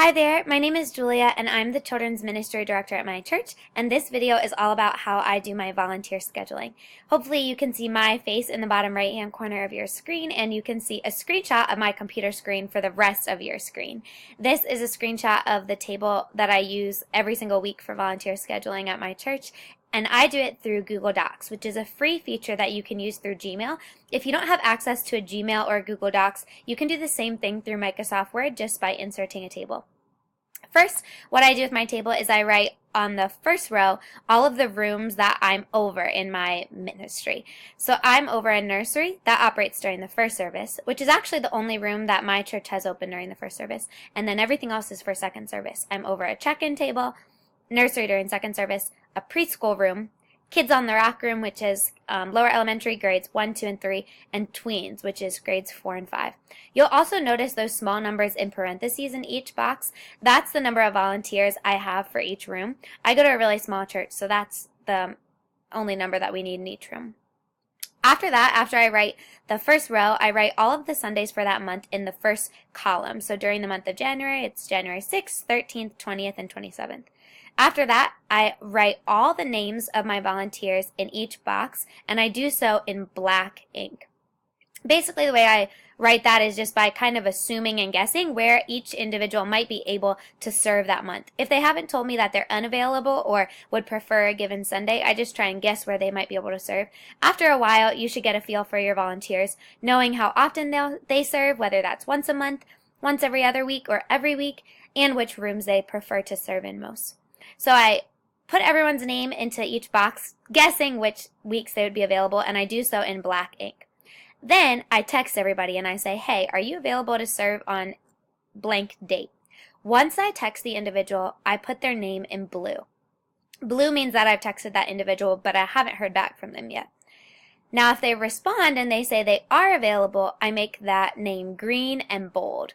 Hi there, my name is Julia and I'm the Children's Ministry Director at my church, and this video is all about how I do my volunteer scheduling. Hopefully you can see my face in the bottom right hand corner of your screen, and you can see a screenshot of my computer screen for the rest of your screen. This is a screenshot of the table that I use every single week for volunteer scheduling at my church, and I do it through Google Docs, which is a free feature that you can use through Gmail. If you don't have access to a Gmail or Google Docs, you can do the same thing through Microsoft Word just by inserting a table. First, what I do with my table is I write on the first row all of the rooms that I'm over in my ministry. So I'm over a nursery that operates during the first service, which is actually the only room that my church has open during the first service, and then everything else is for second service. I'm over a check-in table, nursery during second service, a preschool room, Kids on the Rock room, which is lower elementary grades 1, 2, and 3, and tweens, which is grades 4 and 5. You'll also notice those small numbers in parentheses in each box. That's the number of volunteers I have for each room. I go to a really small church, so that's the only number that we need in each room. After that, after I write the first row, I write all of the Sundays for that month in the first column. So during the month of January, it's January 6th, 13th, 20th, and 27th. After that, I write all the names of my volunteers in each box, and I do so in black ink. Basically, the way I write that is just by kind of assuming and guessing where each individual might be able to serve that month. If they haven't told me that they're unavailable or would prefer a given Sunday, I just try and guess where they might be able to serve. After a while, you should get a feel for your volunteers, knowing how often they serve, whether that's once a month, once every other week, or every week, and which rooms they prefer to serve in most. So I put everyone's name into each box, guessing which weeks they would be available, and I do so in black ink. Then I text everybody and I say, hey, are you available to serve on blank date? Once I text the individual, I put their name in blue. Blue means that I've texted that individual, but I haven't heard back from them yet. Now, if they respond and they say they are available, I make that name green and bold.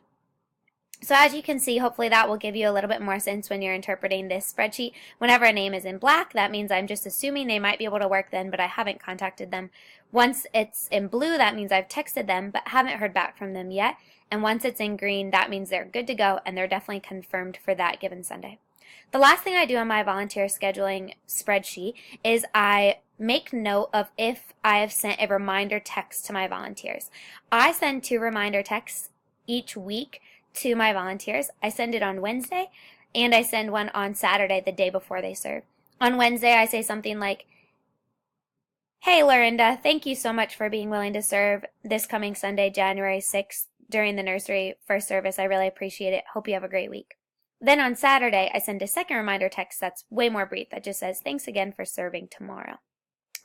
So as you can see, hopefully that will give you a little bit more sense when you're interpreting this spreadsheet. Whenever a name is in black, that means I'm just assuming they might be able to work then, but I haven't contacted them. Once it's in blue, that means I've texted them, but haven't heard back from them yet. And once it's in green, that means they're good to go, and they're definitely confirmed for that given Sunday. The last thing I do on my volunteer scheduling spreadsheet is I make note of if I have sent a reminder text to my volunteers. I send 2 reminder texts each week to my volunteers. I send it on Wednesday, and I send one on Saturday, the day before they serve. On Wednesday, I say something like, hey, Lorinda, thank you so much for being willing to serve this coming Sunday, January 6th, during the nursery first service. I really appreciate it. Hope you have a great week. Then on Saturday, I send a second reminder text that's way more brief that just says, thanks again for serving tomorrow.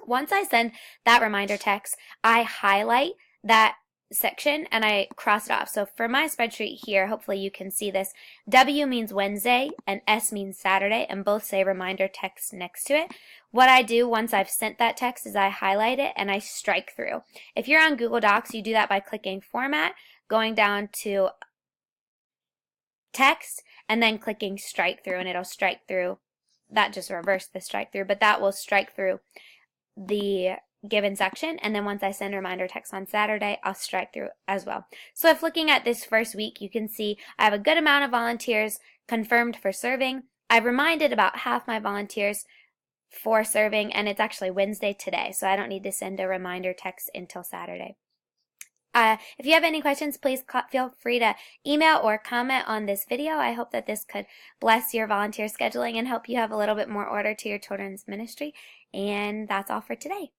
Once I send that reminder text, I highlight that section and I cross it off. So for my spreadsheet here, hopefully you can see this. W means Wednesday and S means Saturday, and both say reminder text next to it. What I do once I've sent that text is I highlight it and I strike through. If you're on Google Docs, you do that by clicking Format, going down to Text, and then clicking Strike Through, and it'll strike through. That just reversed the strike through, but that will strike through the given section, and then once I send reminder text on Saturday, I'll strike through as well. So if looking at this first week, you can see I have a good amount of volunteers confirmed for serving. I've reminded about half my volunteers for serving, and it's actually Wednesday today, so I don't need to send a reminder text until Saturday. If you have any questions, please feel free to email or comment on this video. I hope that this could bless your volunteer scheduling and help you have a little bit more order to your children's ministry. And that's all for today.